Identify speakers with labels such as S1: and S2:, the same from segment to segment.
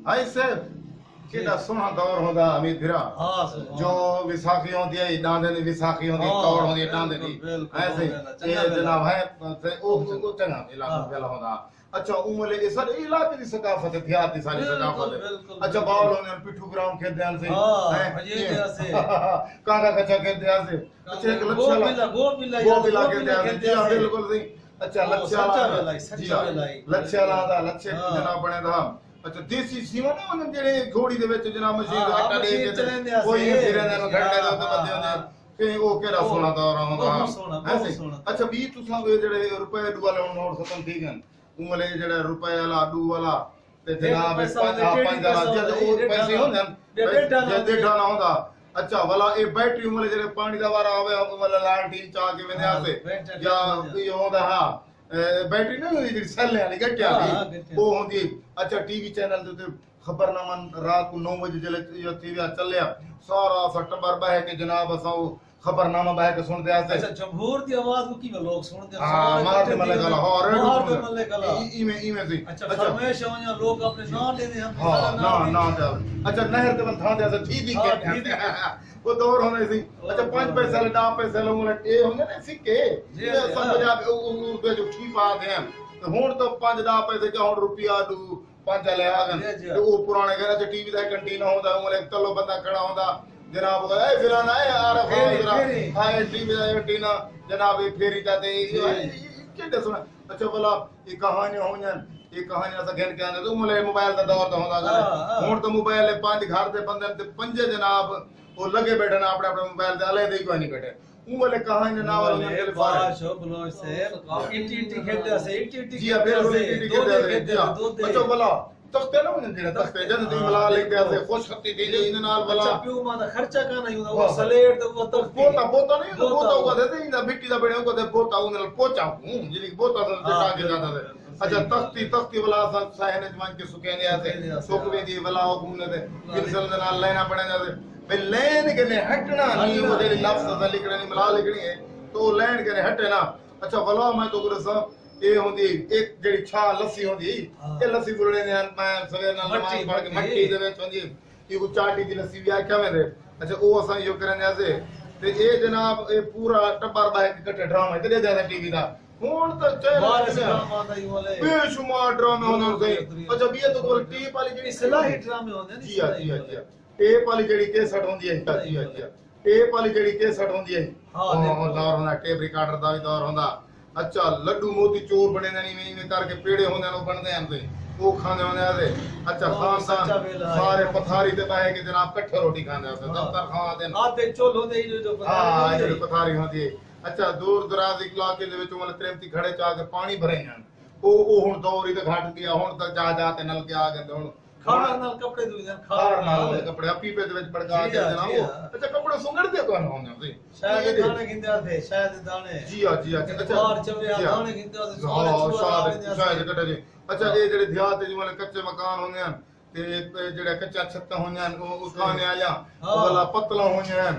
S1: hi sir कितना सोना दौर होंदा अमीर फिरा
S2: हां
S1: जो विसाखी होंदी है डांदे दी विसाखी होंदी कौड़ होंदी डांदे दी ऐसे ये जनाब है ओ चंगा इलाका पहला होंदा अच्छा उमले ये सारे इलाके दी सकाफत है बिहार दी सारी सकाफत है अच्छा बावल होने पिट्ठू ग्राम खेलते हैं से
S2: हां ये से
S1: काका कच्चा खेलते हैं से अच्छा एक लच्छा वो बिला खेलते हैं बिल्कुल सही अच्छा लच्छा दा लच्छे जनाब बने दा अच्छा देसी सीमा ना उन जेड़े घोड़ी दे विच जनाब मशीन दा आटा दे के कोई फिरने नु घंटे दे उत्ते बंदे होंदे ते ओ केड़ा सोना दौर होंदा ऐसे अच्छा 20 तुसां जेड़े रुपए डू वाले नोट खत्म ठीक हैं उमले जेड़ा रुपए वाला डू वाला ते जनाब 5 राज्य दे ओ पैसे होंदे जे डेढ़ा ना होंदा अच्छा वाला ए बैटरी उमले जेड़े पानी दा वारा आवे उमले लालटीन चा के वेंदे आसे या यो होंदा हां बैटरी ना होंदी जेड़ी सेल वाली गट्टिया दी ओ होंदी अच्छा टीवी चैनल दे खबरनामा रात को 9 बजे जले टीवी चलया सारा सटबर बह के जनाब असा खबरनामा बह के सुनदे आसे
S2: अच्छा जमहूर दी आवाज को की लोग सुनदे
S1: हां मार दे मले गला
S2: और
S1: इमे सी
S2: अच्छा फरमाइश होया लोग अपने नाम लेते हैं
S1: हां ना अच्छा नहर ते था दे ठीक के वो दौर होने सी अच्छा 5 पैसे ले 10 पैसे ले मुले ए होंगे ना सिक्के ये समझ आ उनके जो ठीक पाते हैं तो हुन तो 5-10 पैसे का हुन रुपया दू 5 ले आ गए तो वो पुराने घर से टीवी दा कैंटीन होंदा मुले चलो बंदा खड़ा होंदा जनाब ए फिलाना ए आ रहा हां टीवी दा कैंटीन जनाब फेरी जाते के दसना अच्छा भला ये कहानी होयन ये कहानी असा घेन के आने तो मुले मोबाइल दा दौर तो होंदा हुन तो मोबाइल ले 5 घर दे बंदे ते 5 जनाब वो लगे बैठे ना अपने अपने मोबाइल से अलग ही कोई नहीं बैठे उमले कहानी नावल ने
S2: बाश बलोच से इंटी खेलते से इंटी
S1: जी बिल्कुल इंटी खेलते अच्छा भला तख्ते ना उन जेड़ा तख्ते जन दी मला लेके आते खुश खत्ती दी इन नाल भला
S2: अच्छा प्यू मा दा खर्चा का नहीं होता वो सलेट तो वो
S1: पोता नहीं तो पोता हुआ देते इंदा मिट्टी दा बने को दे पोता उन पोचा जिली पोता से टांगे जाता है अच्छा तख्ती वाला साहने जमान के सुकेने आते सुकवे दी वाला घूमने दे पिंसल दे नाल लेना पड़े जाते भाई लैन के ने हटना नहीं वो जेडी लफ्ज दा लिखनी नहीं मला लिखनी है तो लैन के ने हटे ना अच्छा भला मैं तो गुरु साहब ये होंदी एक जेडी छा लस्सी होंदी ये लस्सी गुरने ने मैं सवेर नाल नमाज पढ़ के मट्टी दे विच होंदी ये को चाटी दी लस्सी भी आख्या में अच्छा ओ असा यो करने आसे ते ए जनाब ए पूरा टब्बर बा एक कट्टे ड्रामा ते दे दे टीवी दा हुन तो चल बेशुमार ड्रामे होंदे अच्छा भी तो कोई टीवी वाली जेडी
S2: इस्लाही ड्रामे होंदे
S1: जी जी टेप वाली जेडी केसट होंदी है जी टेप वाली जेडी केसट होंदी है हां दौर होंदा टेप रिकॉर्डर दा भी दौर होंदा अच्छा लड्डू मोती चोर बने नहीं में करके पेड़े होंदे न बनदे हैं ते वो खाने होंदे आते अच्छा खानदान सारे पथारी ते बह के जनाब इकट्ठे रोटी खांदे आते दफ्तर खाते
S2: आते चोल होंदे जो
S1: हां जो पथारी होंदी है अच्छा दूर दराज इलाके दे विच मतलब त्रेमती खड़े चा के पानी भरे हैं ओ हुन दौर ही ते घट गया हुन तक जा जाते नल के आ गए हुन
S2: खार नाल कपड़े धोई जान
S1: खार नाल कपड़े अपी पे दे विच पड़का के जनाब अच्छा कपड़े सुंगड़ दे कोन होंदे
S2: शायद दाने गिंदे थे शायद दाने
S1: जी अच्छा
S2: और चवे दाने गिंदे थे
S1: सारे शायद कटे जी अच्छा ये जेडे देहात जी मतलब कच्चे मकान होंदे हैं ते जेडे कच्चा छत्ता होंदे हैं ओ खाने आया भला पतला होंदे हैं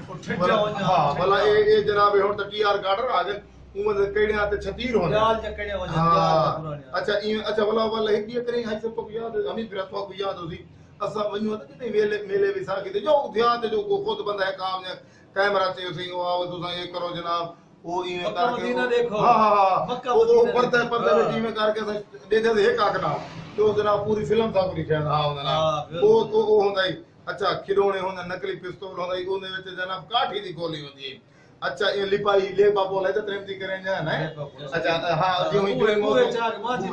S1: हां भला ये जनाब हुन तो टीआर गार्डर आ गए उमर केड़िया ते छतीर होंदे लाल जकड़िया हो जांदी अच्छा अच्छा भला एक ये करी है सब को याद हमें फिर तो को याद होती असा वन्यो त किते मेले विसाखी ते जो देहात जो खुद बंदा है काम ने कैमरा से उसी वो आओ तुसा ये करो जनाब वो इवे करके देखो हां मक्का वो पर्दे में टीवी करके दे दे एक आकना तो जनाब पूरी फिल्म था पूरी खेल हां ना वो तो वो होंदा ही अच्छा खिलौने होंदा नकली पिस्तौल होंदा ही ओने विच जनाब काठी दी गोली होंदी है अच्छा ये लिपाई ले बाबू ले तो त्रेमती करें ना अच्छा हां जो पूरे पूरे चाक माजी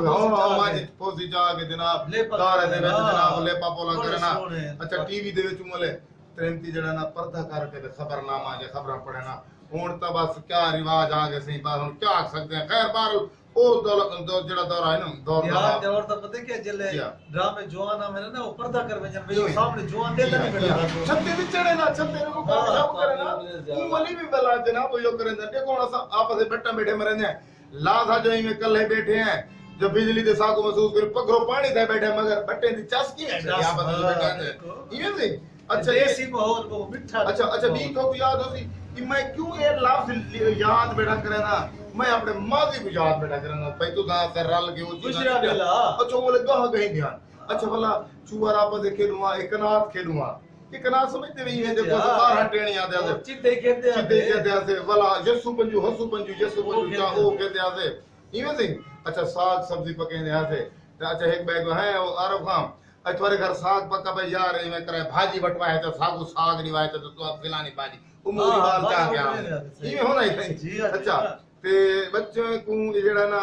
S1: पोसी जाग जनाब कार दे विच जनाब ले बाबू ला करना अच्छा टीवी दे विच मोले त्रेमती जड़ा ना पर्दा करके खबरनामा जे खबरां पढ़ना हुन तो बस क्या रिवाज आ गए सही बात हम क्या कर सकते हैं खैर बार ओ दो जड़ा दौर है ना दौर
S2: यार दौर तो पता क्या जले ड्रामे जवाना में ना वो पर्दा कर वजन भाई सामने जवान दे नहीं बैठा
S1: छत्ते भी चढ़े ना छत्ते को काम करे ना उमली भी बला जनाब यो करे देखो ना आपस में बट्टा बैठे मरे ने लाजा जो में कल्ले बैठे हैं जो बिजली दे साको महसूस कर पगरो पानी थे बैठे मगर बट्टे दी चस्की है आपस में बैठे ये से अच्छा
S2: देसी माहौल को मिठा
S1: अच्छा भी को याद होती कि मैं क्यों ये लफ्ज याद बैठा करे ना मैं अपने माजी को याद बैठा करे ना भाई तू दा से रल के वो
S2: दूसरा बेला
S1: अच्छा वो लगा कहीं ध्यान अच्छा भला चूअर आप दे खेलूंगा एक नाथ खेलूंगा एक नाथ समझते भी है देखो 12 टेणी आते आते
S2: चिट्टे कहते
S1: आते भला जसू पंजू हसू पंजू जसू पंजू चा ओ कहते आते इवे से अच्छा साग सब्जी पकेंदे आते अच्छा एक बैग है वो अरब खां अथवारे घर साग पका पे यार इवे करे भाजी बटवाए तो सागू साग निवाए तो तू अब खिलानी भाजी उमूरी बाल चा गया इवे होना ही अच्छा ते बच्चों को जेड़ा ना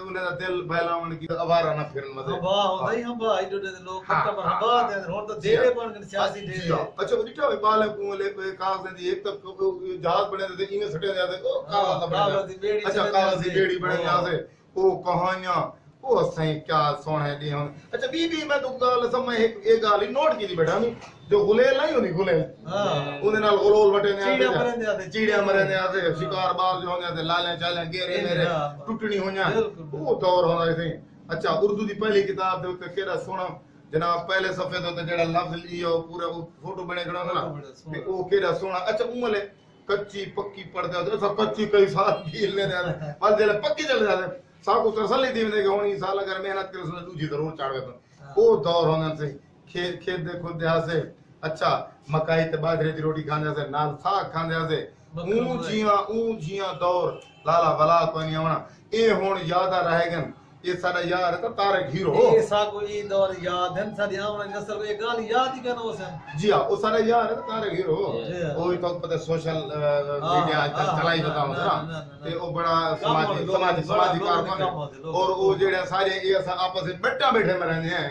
S1: उन्हें दा दिल बहलावन की आवारा ना फिरन मते
S2: वाह होंदा ही हम भाई जो लोग खत्म बर्बाद दे होन तो देरे बन के सियासी दे
S1: अच्छा उठा बाल को ले कागज दी एक तो जहाज बने थे इने सटे जाते ओ कागज दी बेड़ी अच्छा कागज दी बेड़ी बने जाते ओ कहानियां ओ सही क्या सोने दी हम अच्छा बीबी मैं तो गाल समय एक गाल ही नोट की थी बेटा नी जो गुलेल नहीं होनी गुलेल हां उनदे नाल गोलोल बटे ने आते चीड़ियां मरने आते शिकार बाल जो होने लाले चाले घेरे मेरे टुटनी होया वो दौर होना थे अच्छा उर्दू दी पहली किताब दे उत्ते केड़ा सोना जनाब पहले सफे तो जेड़ा लफ्ज लियो पूरा वो फोटो बने खड़ा ना ते ओ केड़ा सोना अच्छा उमले कच्ची पक्की पड़दा अच्छा कच्ची कई साल भील ने बस जेड़ा पक्की चल जाते साकू तसल्ली दी ने होनी साल अगर मेहनत करे उसने दूजी जरूर चाड़वे तो वो दौर होने से खेत खेत दे खुद से अच्छा मकाई ते बाजरे दी रोटी खांदे से नाल साग खांदे से ऊंचियां दौर लाला भला कोई नहीं आना ए हुन याद आ रहेगन ये सारा यार है तारक हीरो
S2: ये साकू ई दौर याद है सारी आवन नस्ल को ये गाल याद ही करनो से
S1: जी हां वो सारा यार है तारक हीरो ओही तो पता सोशल मीडिया चलाई बताऊं ना ते ओ बड़ा समाजी कारकुन और वो जेड़े सारे ये आपस में बट्टा बैठे में रहंदे हैं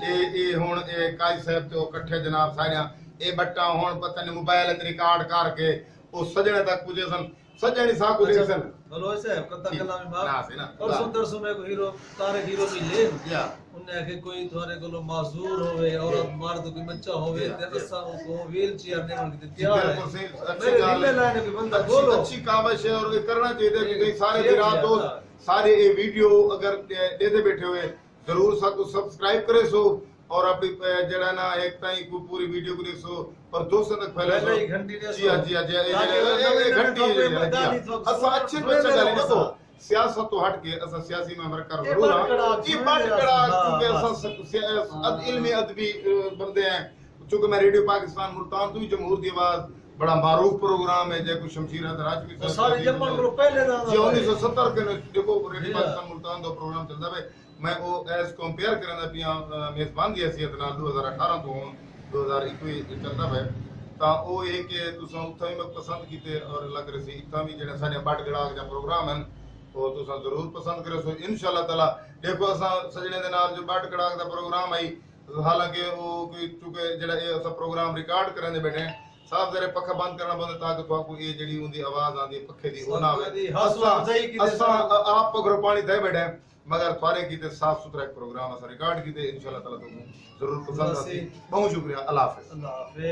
S1: ए हुन ए काजी साहब ते इकट्ठे जनाब सारियां ए बट्टा हुन पता नहीं मोबाइल ते रिकॉर्ड करके ओ सजने तक पुजे सन सजनी साकू देखसन
S2: बोलो साहब कत्ता कलामी बात ना से ना और सुंदर सुमे को हीरो तारक हीरो मिले या उन्हें के कोई थारे को माजूर होवे औरत मर्द कोई बच्चा होवे ते असा को व्हील चेयर ने बन के तैयार है अच्छी गाल है लाने के बंदा बोलो
S1: अच्छी कावश है और ये करना चाहिए कि सारे विराट दोस्त सारे ये वीडियो अगर देते बैठे हुए जरूर साकू सब्सक्राइब करे सो और अपनी जड़ा ना एक ताई को पूरी वीडियो को देखो और दोस्तों तक फैला सो
S2: घंटी ने
S1: जी ये घंटी असा अच्छे बच्चे गाली देखो सियासत तो हट के असा सियासी में हमर कर जरूर ये बट कड़ा क्योंकि असा इल्मी अदबी बंदे हैं क्योंकि मैं रेडियो पाकिस्तान मुल्तान तो जमहूर दी आवाज बड़ा मारूफ प्रोग्राम है जे कुछ शमशीर राजवी
S2: सारे जमन को पहले दा
S1: 1970 के देखो रेडियो पाकिस्तान मुल्तान दो प्रोग्राम चलदा है मैं वो एज कंपेयर करना पिया मेजबान दी हैसियत नाल 2018 तो 2021 चलदा है ता ओ ये कि तुसा उत्थे मैं पसंद कीते और लग रही सी इथा भी जेड़ा साडे बट गड़ाग दा प्रोग्राम है वो तुसा जरूर पसंद करे सो इंशाल्लाह ताला देखो असा सजने दे नाल जो बट गड़ाग दा प्रोग्राम आई हालांकि वो कोई चूंकि जेड़ा ये असा प्रोग्राम रिकॉर्ड करने बैठे साफ जरे पक्का बंद करना बंद ताकि तो ये जेडी उंदी आवाज आंदी पखे दी ओ ना असा आप पगरो पानी दे बैठे मगर थारे की साफ सुथरा एक प्रोग्राम असा रिकॉर्ड की इंशाल्लाह ताला तुम जरूर पसंद आती बहुत शुक्रिया अल्लाह हाफिज